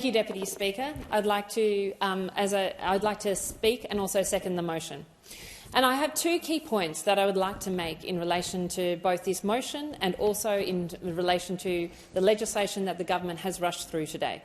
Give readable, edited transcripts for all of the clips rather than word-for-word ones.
Thank you, Deputy Speaker. I'd like to speak and also second the motion. And I have two key points that I would like to make in relation to both this motion and also in relation to the legislation that the government has rushed through today.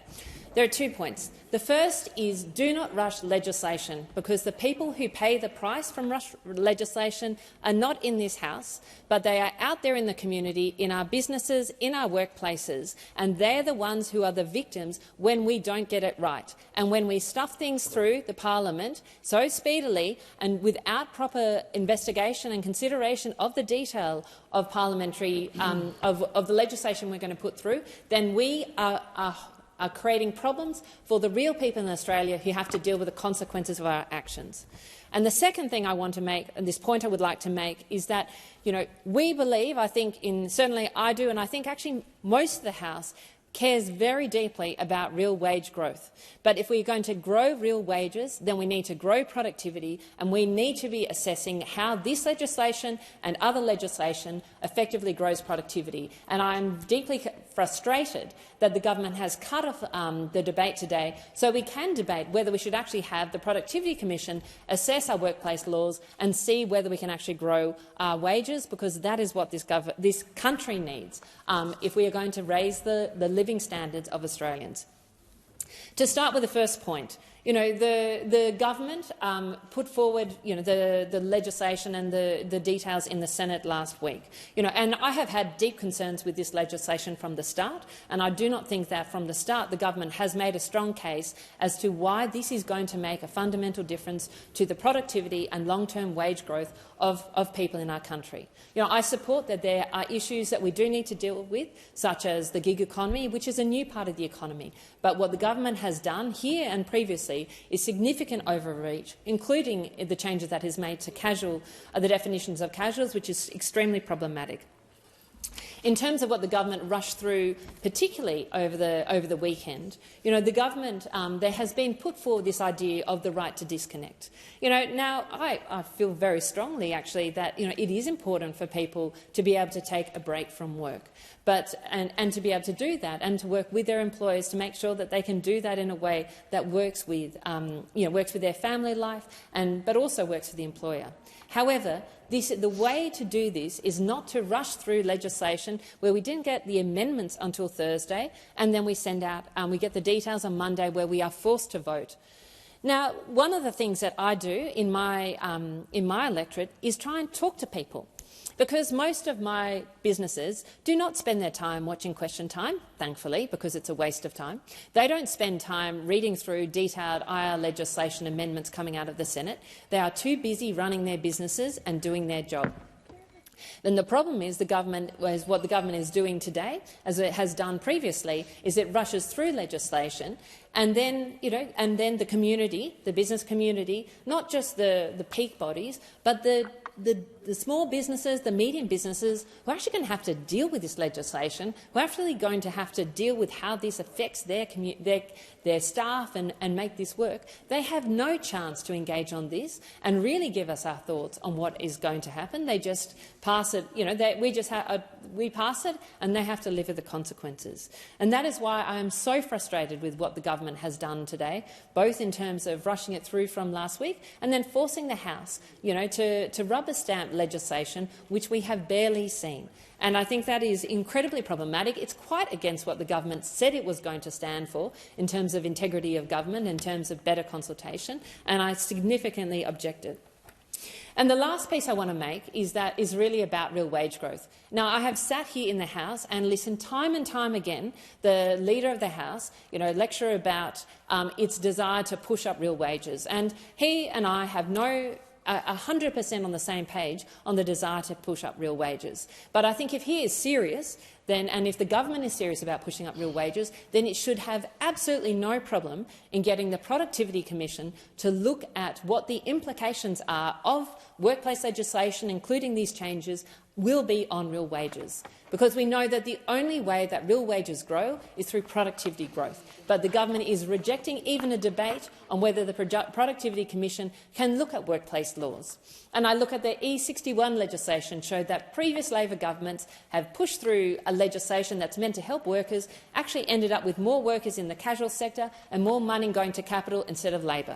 There are 2 points. The first is do not rush legislation, because the people who pay the price from rush legislation are not in this House, but they are out there in the community, in our businesses, in our workplaces, and they're the ones who are the victims when we don't get it right and when we stuff things through the parliament so speedily and without proper investigation and consideration of the detail of parliamentary of the legislation we're going to put through, then we are creating problems for the real people in Australia who have to deal with the consequences of our actions. And the second thing I want to make, and this point I would like to make, is that we believe, certainly I do, and I think actually most of the House cares very deeply about real wage growth. But if we're going to grow real wages, then we need to grow productivity, and we need to be assessing how this legislation and other legislation effectively grows productivity. And I'm deeply frustrated that the government has cut off the debate today so we can debate whether we should actually have the Productivity Commission assess our workplace laws and see whether we can actually grow our wages, because that is what this country needs if we are going to raise the living standards of Australians. To start with the first point, the government put forward the legislation and the details in the Senate last week. And I have had deep concerns with this legislation from the start, and I do not think that from the start the government has made a strong case as to why this is going to make a fundamental difference to the productivity and long-term wage growth of people in our country. I support that there are issues that we do need to deal with, such as the gig economy, which is a new part of the economy. But what the government has done here and previously is significant overreach, including the changes that is made to the definitions of casuals, which is extremely problematic. In terms of what the government rushed through, particularly over the weekend, the government there has been put forward this idea of the right to disconnect. Now I feel very strongly actually that it is important for people to be able to take a break from work, and to be able to do that and to work with their employers to make sure that they can do that in a way that works with their family life but also works for the employer. However, the way to do this is not to rush through legislation where we didn't get the amendments until Thursday, and then we we get the details on Monday where we are forced to vote. Now, one of the things that I do in my electorate is try and talk to people, because most of my businesses do not spend their time watching Question Time, thankfully, because it's a waste of time. They don't spend time reading through detailed IR legislation amendments coming out of the Senate. They are too busy running their businesses and doing their job. Then the problem is what the government is doing today, as it has done previously, is it rushes through legislation, and then the community, the business community, not just the peak bodies, but the small businesses, the medium businesses, who are actually going to have to deal with this legislation, who are actually going to have to deal with how this affects their staff and make this work, they have no chance to engage on this and really give us our thoughts on what is going to happen. They just pass it. We pass it, and they have to live with the consequences. And that is why I am so frustrated with what the government has done today, both in terms of rushing it through from last week and then forcing the House, to rubber stamp legislation which we have barely seen. And I think that is incredibly problematic. It's quite against what the government said it was going to stand for in terms of integrity of government, in terms of better consultation, and I significantly objected. And the last piece I want to make is really about real wage growth. Now, I have sat here in the House and listened time and time again the Leader of the House lecture about its desire to push up real wages. And he and I have 100% on the same page on the desire to push up real wages. But I think if he is serious, and if the government is serious about pushing up real wages, then it should have absolutely no problem in getting the Productivity Commission to look at what the implications are of workplace legislation, including these changes, will be on real wages. Because we know that the only way that real wages grow is through productivity growth. but the government is rejecting even a debate on whether the Productivity Commission can look at workplace laws. And I look at the E61 legislation, showed that previous Labor governments have pushed through a legislation that's meant to help workers, actually ended up with more workers in the casual sector and more money going to capital instead of labour.